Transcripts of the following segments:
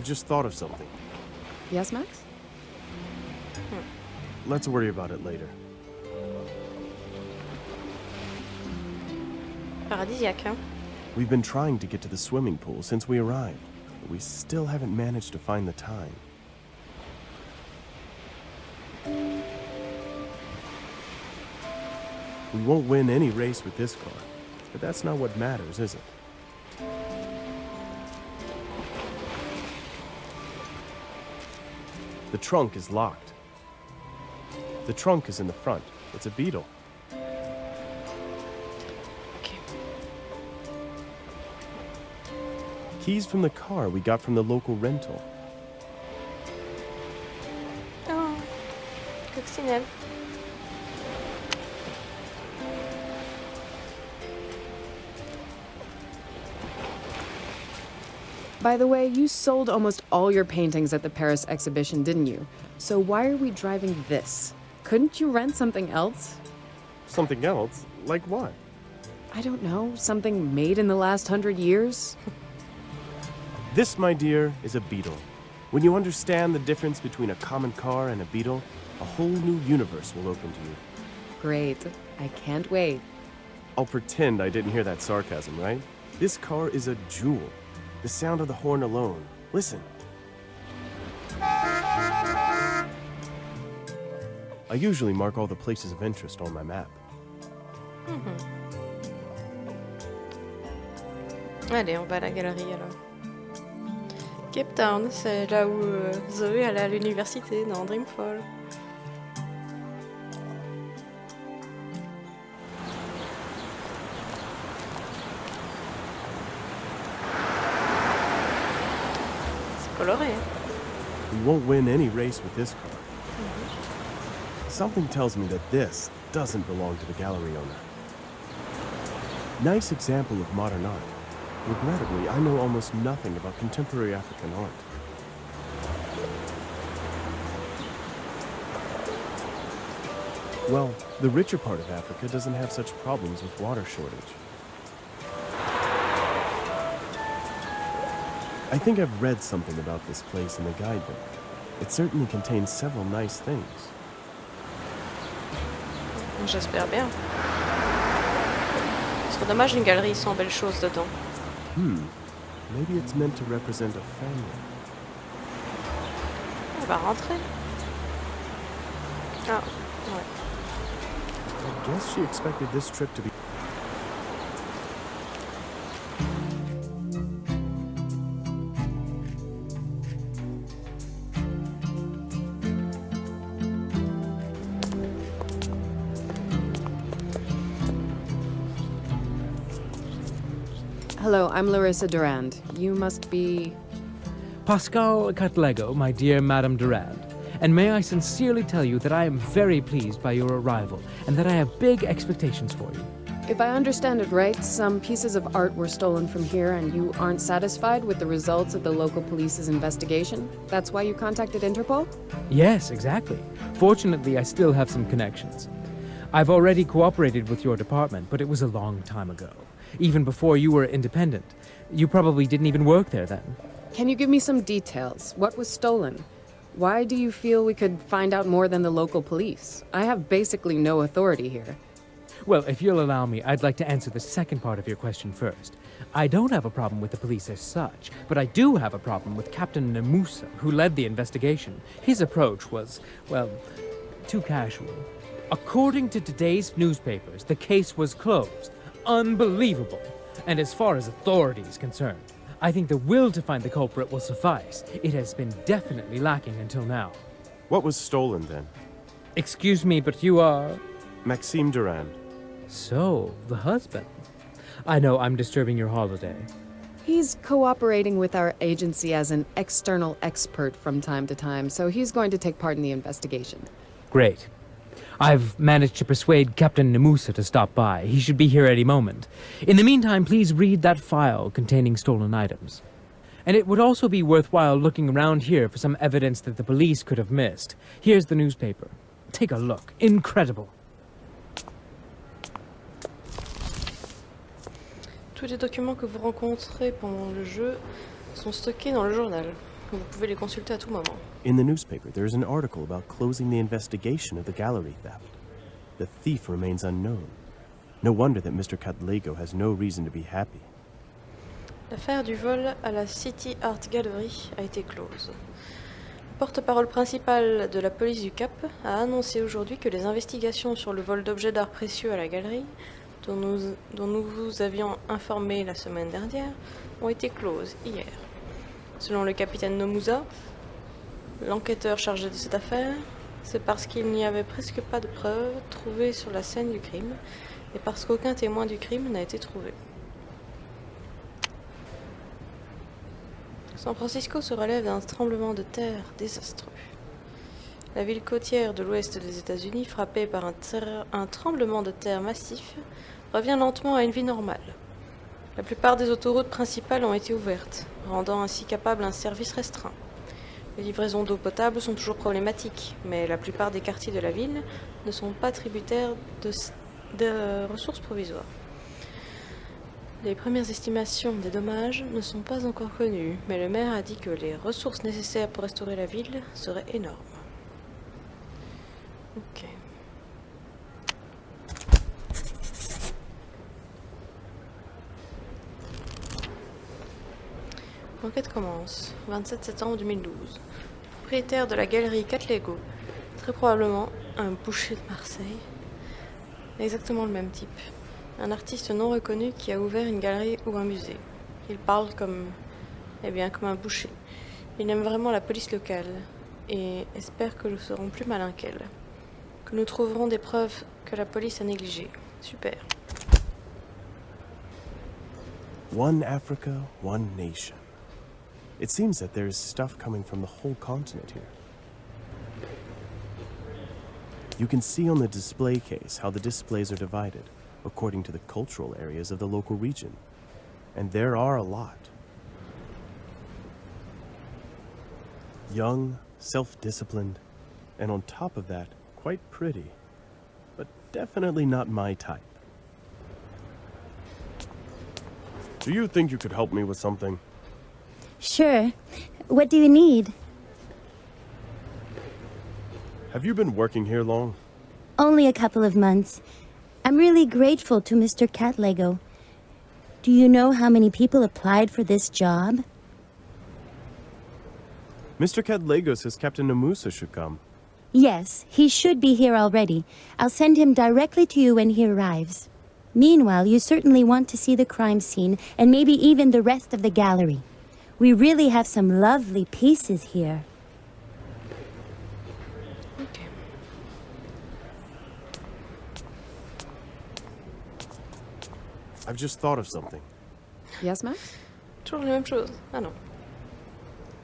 I've just thought of something. Yes, Max? Let's worry about it later. Paradisiaque, hein? We've been trying to get to the swimming pool since we arrived, but we still haven't managed to find the time. We won't win any race with this car, but that's not what matters, is it? The trunk is locked. The trunk is in the front. It's a Beetle. Ok. Keys from the car we got from the local rental. Oh, coccinelle. By the way, you sold almost all your paintings at the Paris exhibition, didn't you? So why are we driving this? Couldn't you rent something else? Something else? Like what? I don't know, something made in the last 100 years? This, my dear, is a Beetle. When you understand the difference between a common car and a Beetle, a whole new universe will open to you. Great. I can't wait. I'll pretend I didn't hear that sarcasm, right? This car is a jewel. The sound of the horn alone. Listen. I usually mark all the places of interest on my map. Allez, on va à la galerie alors. Cape Town, c'est là où Zoé allait à l'université, dans Dreamfall. C'est coloré, hein? We won't win any race with this car. Something tells me that this doesn't belong to the gallery owner. Nice example of modern art. Regrettably, I know almost nothing about contemporary African art. Well, the richer part of Africa doesn't have such problems with water shortage. I think I've read something about this place in the guidebook. It certainly contains several nice things. J'espère bien. Ce serait dommage une galerie sans belles choses dedans. Maybe it's meant to represent a family. On va rentrer. Ah, ouais. I guess she expected this trip to be... Hello, I'm Larissa Durand. You must be... Pascal Catlego, my dear Madame Durand. And may I sincerely tell you that I am very pleased by your arrival, and that I have big expectations for you. If I understand it right, some pieces of art were stolen from here and you aren't satisfied with the results of the local police's investigation? That's why you contacted Interpol? Yes, exactly. Fortunately, I still have some connections. I've already cooperated with your department, but it was a long time ago. Even before you were independent. You probably didn't even work there then. Can you give me some details? What was stolen? Why do you feel we could find out more than the local police? I have basically no authority here. Well, if you'll allow me, I'd like to answer the second part of your question first. I don't have a problem with the police as such, but I do have a problem with Captain Namusa, who led the investigation. His approach was, well, too casual. According to today's newspapers, the case was closed. Unbelievable. And as far as authority is concerned, I think the will to find the culprit will suffice. It has been definitely lacking until now. What was stolen then? Excuse me, but you are... Maxime Durand. So, the husband. I know I'm disturbing your holiday. He's cooperating with our agency as an external expert from time to time, so he's going to take part in the investigation. Great. I've managed to persuade Captain Namusa to stop by. He should be here any moment. In the meantime, please read that file containing stolen items. And it would also be worthwhile looking around here for some evidence that the police could have missed. Here's the newspaper. Take a look. Incredible. Tous les documents que vous rencontrez pendant le jeu sont stockés dans le journal. Vous pouvez les consulter à tout moment. In the newspaper, there is an article about closing the investigation of the gallery theft. The thief remains unknown. No wonder that Mr. Cadlego has no reason to be happy. L'affaire du vol à la City Art Gallery a été close. Le porte-parole principal de la police du Cap a annoncé aujourd'hui que les investigations sur le vol d'objets d'art précieux à la galerie, dont nous vous avions informé la semaine dernière, ont été closes hier. Selon le capitaine Nomusa, l'enquêteur chargé de cette affaire, c'est parce qu'il n'y avait presque pas de preuves trouvées sur la scène du crime et parce qu'aucun témoin du crime n'a été trouvé. San Francisco se relève d'un tremblement de terre désastreux. La ville côtière de l'ouest des États-Unis, frappée par un tremblement de terre massif, revient lentement à une vie normale. La plupart des autoroutes principales ont été ouvertes, rendant ainsi capable un service restreint. Les livraisons d'eau potable sont toujours problématiques, mais la plupart des quartiers de la ville ne sont pas tributaires de ressources provisoires. Les premières estimations des dommages ne sont pas encore connues, mais le maire a dit que les ressources nécessaires pour restaurer la ville seraient énormes. Ok. L'enquête commence, 27 septembre 2012. Le propriétaire de la galerie Cadlego, très probablement un boucher de Marseille, exactement le même type. Un artiste non reconnu qui a ouvert une galerie ou un musée. Il parle comme un boucher. Il aime vraiment la police locale et espère que nous serons plus malins qu'elle. Que nous trouverons des preuves que la police a négligées. Super. One Africa, one nation. It seems that there is stuff coming from the whole continent here. You can see on the display case how the displays are divided according to the cultural areas of the local region. And there are a lot. Young, self-disciplined, and on top of that, quite pretty. But definitely not my type. Do you think you could help me with something? Sure. What do you need? Have you been working here long? Only a couple of months. I'm really grateful to Mr. Cadlego. Do you know how many people applied for this job? Mr. Cadlego says Captain Namusa should come. Yes, he should be here already. I'll send him directly to you when he arrives. Meanwhile, you certainly want to see the crime scene and maybe even the rest of the gallery. We really have some lovely pieces here. Ok. I've just thought of something. Yes, Max? Toujours la même chose. Ah non.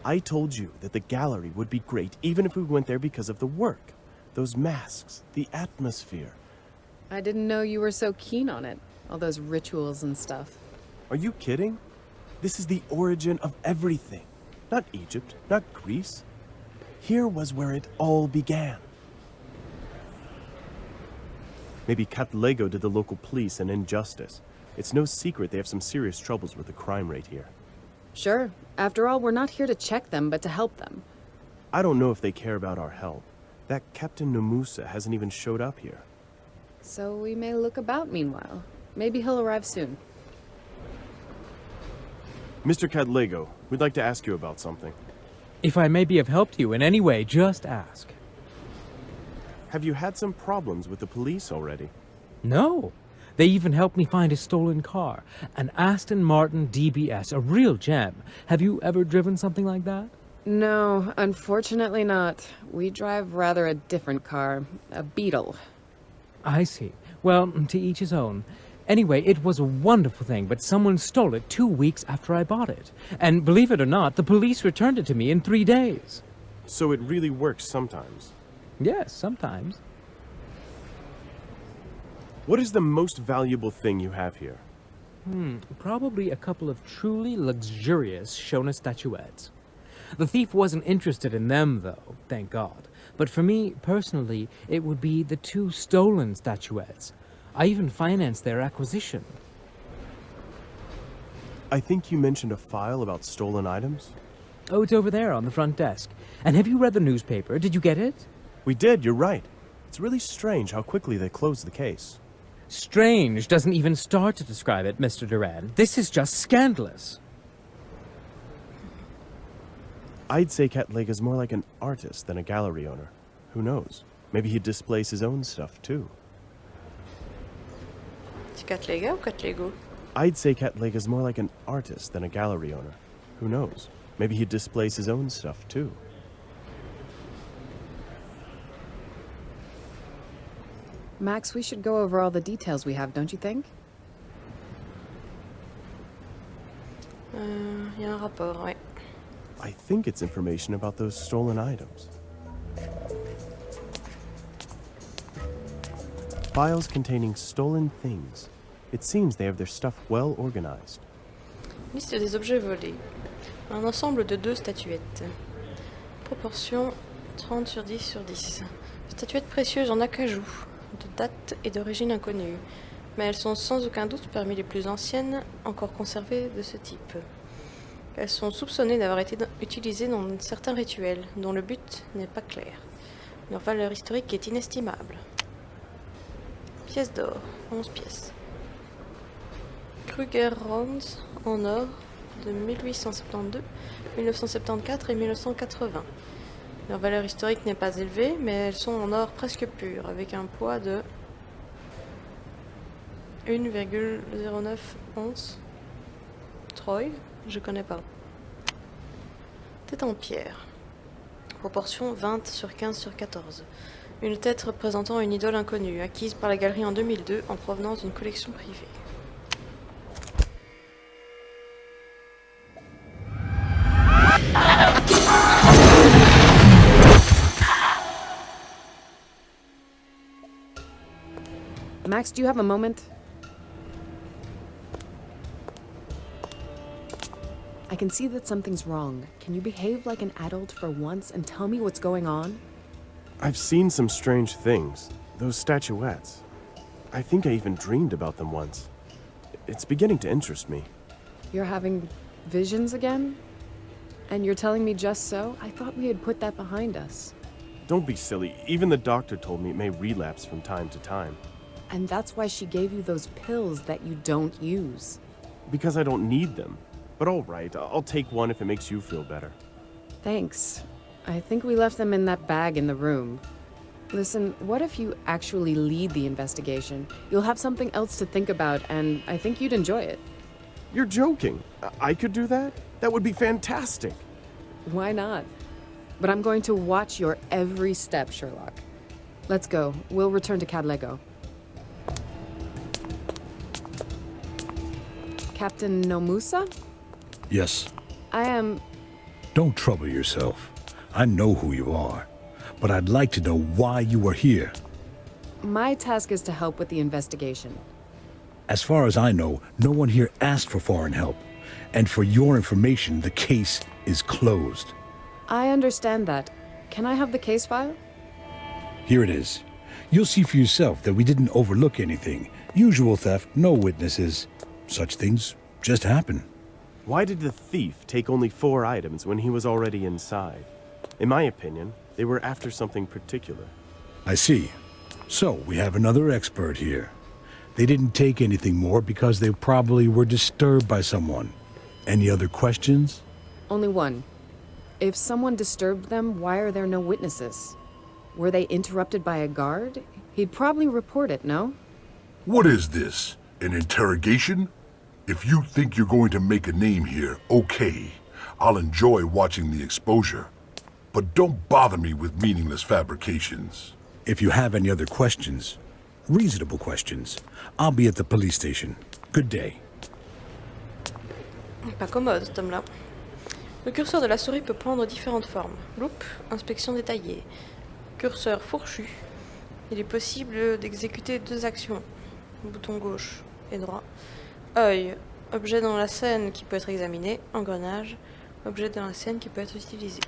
I told you that the gallery would be great even if we went there because of the work. Those masks, the atmosphere. I didn't know you were so keen on it. All those rituals and stuff. Are you kidding? This is the origin of everything. Not Egypt, not Greece. Here was where it all began. Maybe Cadlego did the local police an injustice. It's no secret they have some serious troubles with the crime rate here. Sure. After all, we're not here to check them, but to help them. I don't know if they care about our help. That Captain Namusa hasn't even showed up here. So we may look about meanwhile. Maybe he'll arrive soon. Mr. Cadlego, we'd like to ask you about something. If I may be of help to you in any way, just ask. Have you had some problems with the police already? No. They even helped me find a stolen car. An Aston Martin DBS, a real gem. Have you ever driven something like that? No, unfortunately not. We drive rather a different car. A Beetle. I see. Well, to each his own. Anyway, it was a wonderful thing, but someone stole it 2 weeks after I bought it. And believe it or not, the police returned it to me in 3 days. So it really works sometimes. Yes, sometimes. What is the most valuable thing you have here? Probably a couple of truly luxurious Shona statuettes. The thief wasn't interested in them, though, thank God. But for me, personally, it would be the 2 stolen statuettes. I even financed their acquisition. I think you mentioned a file about stolen items? Oh, it's over there on the front desk. And have you read the newspaper? Did you get it? We did, you're right. It's really strange how quickly they closed the case. Strange doesn't even start to describe it, Mr. Duran. This is just scandalous. I'd say Catlega's more like an artist than a gallery owner. Who knows? Maybe he displays his own stuff, too. C'est Catlega ou Catlego? I'd say Catlega's more like an artist than a gallery owner. Who knows? Maybe he displays his own stuff, too. Max, we should go over all the details we have, don't you think? Y a un rapport, ouais. I think it's information about those stolen items. Files containing stolen things. It seems they have their stuff well organized. Liste des objets volés. Un ensemble de 2 statuettes. Proportion 30 sur 10 sur 10. Statuettes précieuses en acajou, de date et d'origine inconnue. Mais elles sont sans aucun doute parmi les plus anciennes encore conservées de ce type. Elles sont soupçonnées d'avoir été utilisées dans certains rituels, dont le but n'est pas clair. Leur valeur historique est inestimable. Pièces d'or, 11 pièces. Kruger Rounds en or de 1872, 1974 et 1980. Leur valeur historique n'est pas élevée, mais elles sont en or presque pur, avec un poids de 1,09 onces. Troy, je connais pas. Tête en pierre. Proportion 20 sur 15 sur 14. Une tête représentant une idole inconnue, acquise par la galerie en 2002 en provenance d'une collection privée. Max, do you have a moment? I can see that something's wrong. Can you behave like an adult for once and tell me what's going on? I've seen some strange things. Those statuettes. I think I even dreamed about them once. It's beginning to interest me. You're having visions again? And you're telling me just so? I thought we had put that behind us. Don't be silly. Even the doctor told me it may relapse from time to time. And that's why she gave you those pills that you don't use. Because I don't need them. But all right, I'll take one if it makes you feel better. Thanks. I think we left them in that bag in the room. Listen, what if you actually lead the investigation? You'll have something else to think about, and I think you'd enjoy it. You're joking. I could do that? That would be fantastic. Why not? But I'm going to watch your every step, Sherlock. Let's go. We'll return to Cadlego. Captain Nomusa? Yes. I am... Don't trouble yourself. I know who you are, but I'd like to know why you are here. My task is to help with the investigation. As far as I know, no one here asked for foreign help. And for your information, the case is closed. I understand that. Can I have the case file? Here it is. You'll see for yourself that we didn't overlook anything. Usual theft, no witnesses. Such things just happen. Why did the thief take only 4 items when he was already inside? In my opinion, they were after something particular. I see. So, we have another expert here. They didn't take anything more because they probably were disturbed by someone. Any other questions? Only one. If someone disturbed them, why are there no witnesses? Were they interrupted by a guard? He'd probably report it, no? What is this? An interrogation? If you think you're going to make a name here, okay. I'll enjoy watching the exposure. But don't bother me with meaningless fabrications. If you have any other questions, reasonable questions, I'll be at the police station. Good day. Pas commode, cet homme-là. Le curseur de la souris peut prendre différentes formes. Loupe, inspection détaillée. Curseur fourchu. Il est possible d'exécuter 2 actions. Bouton gauche et droit. Œil, objet dans la scène qui peut être examiné. Engrenage, objet dans la scène qui peut être utilisé.